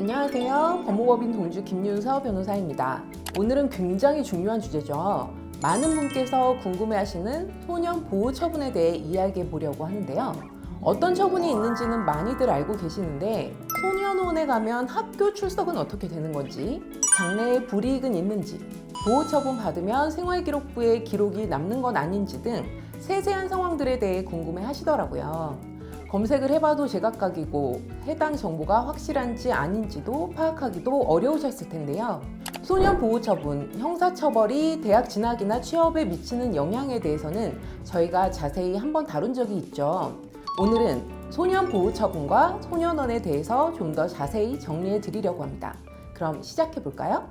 안녕하세요. 법무법인 동주 김윤서 변호사입니다. 오늘은 굉장히 중요한 주제죠. 많은 분께서 궁금해하시는 소년 보호 처분에 대해 이야기해 보려고 하는데요. 어떤 처분이 있는지는 많이들 알고 계시는데 소년원에 가면 학교 출석은 어떻게 되는 건지, 장래에 불이익은 있는지, 보호 처분 받으면 생활기록부에 기록이 남는 건 아닌지 등 세세한 상황들에 대해 궁금해 하시더라고요. 검색을 해봐도 제각각이고 해당 정보가 확실한지 아닌지도 파악하기도 어려우셨을 텐데요. 소년 보호 처분, 형사처벌이 대학 진학이나 취업에 미치는 영향에 대해서는 저희가 자세히 한번 다룬 적이 있죠. 오늘은 소년 보호 처분과 소년원에 대해서 좀 더 자세히 정리해 드리려고 합니다. 그럼 시작해 볼까요?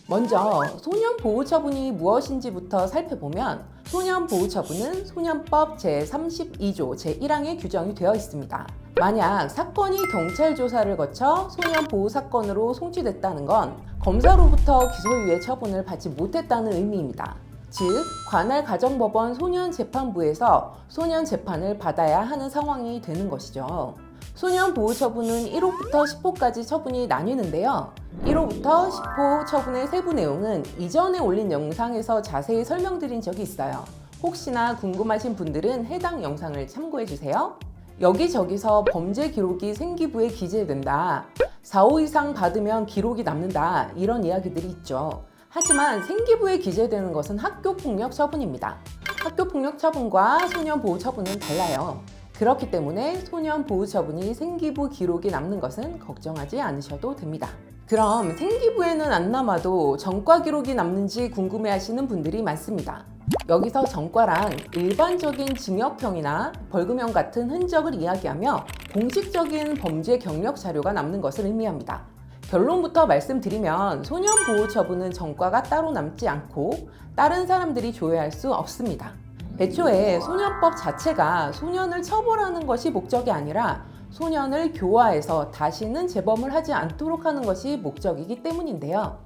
먼저 소년 보호 처분이 무엇인지부터 살펴보면 소년 보호 처분은 소년법 제32조 제1항에 규정이 되어 있습니다. 만약 사건이 경찰 조사를 거쳐 소년 보호 사건으로 송치됐다는 건 검사로부터 기소유예 처분을 받지 못했다는 의미입니다. 즉, 관할 가정법원 소년재판부에서 소년 재판을 받아야 하는 상황이 되는 것이죠. 소년 보호 처분은 1호부터 10호까지 처분이 나뉘는데요. 1호부터 10호 처분의 세부 내용은 이전에 올린 영상에서 자세히 설명드린 적이 있어요. 혹시나 궁금하신 분들은 해당 영상을 참고해 주세요. 여기저기서 범죄 기록이 생기부에 기재된다, 4호 이상 받으면 기록이 남는다, 이런 이야기들이 있죠. 하지만 생기부에 기재되는 것은 학교폭력 처분입니다. 학교폭력 처분과 소년보호 처분은 달라요. 그렇기 때문에 소년보호 처분이 생기부 기록이 남는 것은 걱정하지 않으셔도 됩니다. 그럼 생기부에는 안 남아도 전과 기록이 남는지 궁금해하시는 분들이 많습니다. 여기서 전과란 일반적인 징역형이나 벌금형 같은 흔적을 이야기하며 공식적인 범죄 경력 자료가 남는 것을 의미합니다. 결론부터 말씀드리면 소년보호 처분은 전과가 따로 남지 않고 다른 사람들이 조회할 수 없습니다. 애초에 소년법 자체가 소년을 처벌하는 것이 목적이 아니라 소년을 교화해서 다시는 재범을 하지 않도록 하는 것이 목적이기 때문인데요.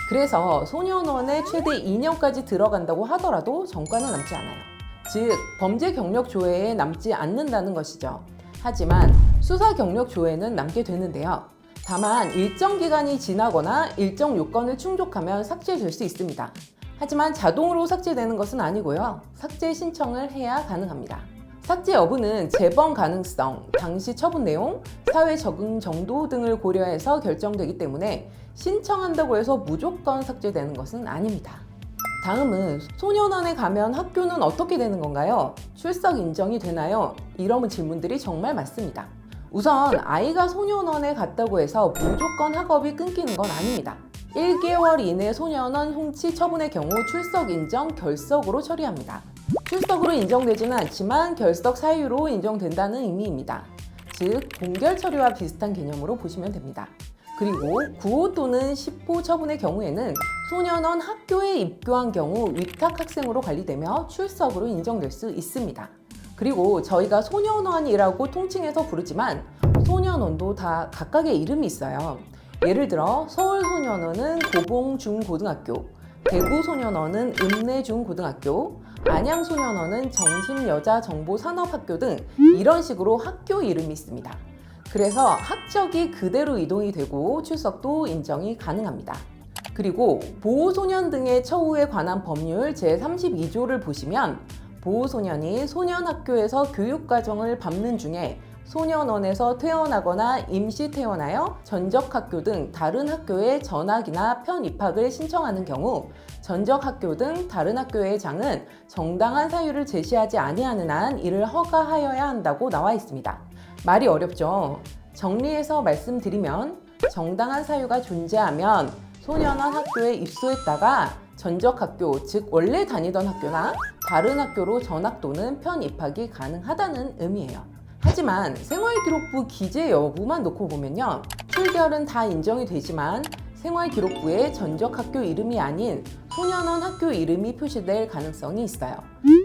그래서 소년원에 최대 2년까지 들어간다고 하더라도 전과는 남지 않아요. 즉, 범죄 경력 조회에 남지 않는다는 것이죠. 하지만 수사 경력 조회는 남게 되는데요. 다만 일정 기간이 지나거나 일정 요건을 충족하면 삭제될 수 있습니다. 하지만 자동으로 삭제되는 것은 아니고요. 삭제 신청을 해야 가능합니다. 삭제 여부는 재범 가능성, 당시 처분 내용, 사회 적응 정도 등을 고려해서 결정되기 때문에 신청한다고 해서 무조건 삭제되는 것은 아닙니다. 다음은 소년원에 가면 학교는 어떻게 되는 건가요? 출석 인정이 되나요? 이런 질문들이 정말 많습니다. 우선 아이가 소년원에 갔다고 해서 무조건 학업이 끊기는 건 아닙니다. 1개월 이내 소년원 송치 처분의 경우 출석 인정 결석으로 처리합니다. 출석으로 인정되지는 않지만 결석 사유로 인정된다는 의미입니다. 즉, 공결 처리와 비슷한 개념으로 보시면 됩니다. 그리고 9호 또는 10호 처분의 경우에는 소년원 학교에 입교한 경우 위탁 학생으로 관리되며 출석으로 인정될 수 있습니다. 그리고 저희가 소년원이라고 통칭해서 부르지만 소년원도 다 각각의 이름이 있어요. 예를 들어 서울소년원은 고봉중고등학교, 대구소년원은 읍내중고등학교, 안양소년원은 정심여자정보산업학교 등 이런 식으로 학교 이름이 있습니다. 그래서 학적이 그대로 이동이 되고 출석도 인정이 가능합니다. 그리고 보호소년 등의 처우에 관한 법률 제32조를 보시면 보호소년이 소년학교에서 교육과정을 밟는 중에 소년원에서 퇴원하거나 임시 퇴원하여 전적학교 등 다른 학교에 전학이나 편입학을 신청하는 경우 전적학교 등 다른 학교의 장은 정당한 사유를 제시하지 아니하는 한 이를 허가하여야 한다고 나와 있습니다. 말이 어렵죠? 정리해서 말씀드리면 정당한 사유가 존재하면 소년원 학교에 입소했다가 전적학교, 즉 원래 다니던 학교나 다른 학교로 전학 또는 편입학이 가능하다는 의미예요. 하지만 생활기록부 기재 여부만 놓고 보면요, 출결은 다 인정이 되지만 생활기록부에 전적학교 이름이 아닌 소년원 학교 이름이 표시될 가능성이 있어요.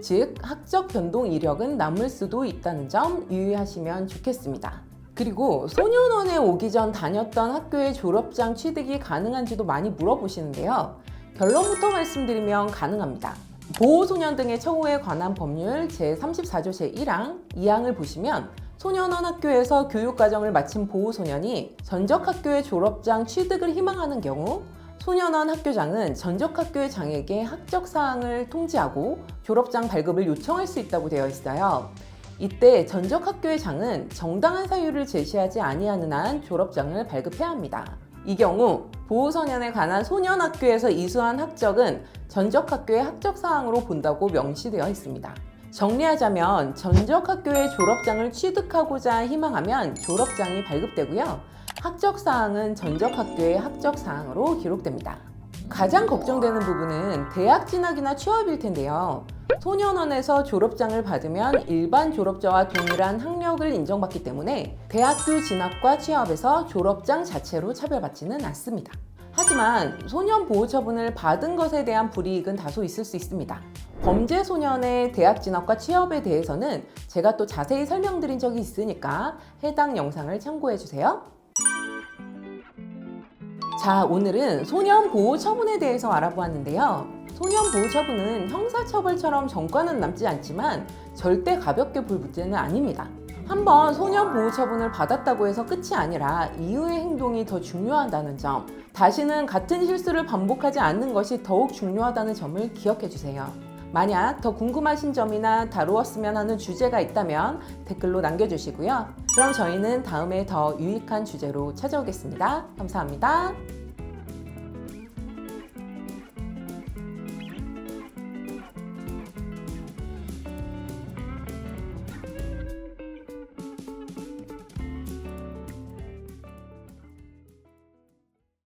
즉, 학적 변동 이력은 남을 수도 있다는 점 유의하시면 좋겠습니다. 그리고 소년원에 오기 전 다녔던 학교의 졸업장 취득이 가능한지도 많이 물어보시는데요. 결론부터 말씀드리면 가능합니다. 보호소년 등의 처우에 관한 법률 제34조 제1항 2항을 보시면 소년원 학교에서 교육과정을 마친 보호소년이 전적학교의 졸업장 취득을 희망하는 경우 소년원 학교장은 전적학교의 장에게 학적사항을 통지하고 졸업장 발급을 요청할 수 있다고 되어 있어요. 이때 전적학교의 장은 정당한 사유를 제시하지 아니하는 한 졸업장을 발급해야 합니다. 이 경우 보호소년에 관한 소년학교에서 이수한 학적은 전적학교의 학적사항으로 본다고 명시되어 있습니다. 정리하자면 전적학교의 졸업장을 취득하고자 희망하면 졸업장이 발급되고요. 학적사항은 전적학교의 학적사항으로 기록됩니다. 가장 걱정되는 부분은 대학 진학이나 취업일 텐데요. 소년원에서 졸업장을 받으면 일반 졸업자와 동일한 학력을 인정받기 때문에 대학교 진학과 취업에서 졸업장 자체로 차별받지는 않습니다. 하지만 소년보호처분을 받은 것에 대한 불이익은 다소 있을 수 있습니다. 범죄 소년의 대학 진학과 취업에 대해서는 제가 또 자세히 설명드린 적이 있으니까 해당 영상을 참고해주세요. 자, 오늘은 소년보호처분에 대해서 알아보았는데요. 소년보호처분은 형사처벌처럼 전과는 남지 않지만 절대 가볍게 볼 문제는 아닙니다. 한번 소년보호처분을 받았다고 해서 끝이 아니라 이후의 행동이 더 중요하다는 점, 다시는 같은 실수를 반복하지 않는 것이 더욱 중요하다는 점을 기억해 주세요. 만약 더 궁금하신 점이나 다루었으면 하는 주제가 있다면 댓글로 남겨주시고요. 그럼 저희는 다음에 더 유익한 주제로 찾아오겠습니다. 감사합니다.